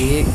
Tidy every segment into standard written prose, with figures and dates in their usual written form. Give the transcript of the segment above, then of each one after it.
1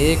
1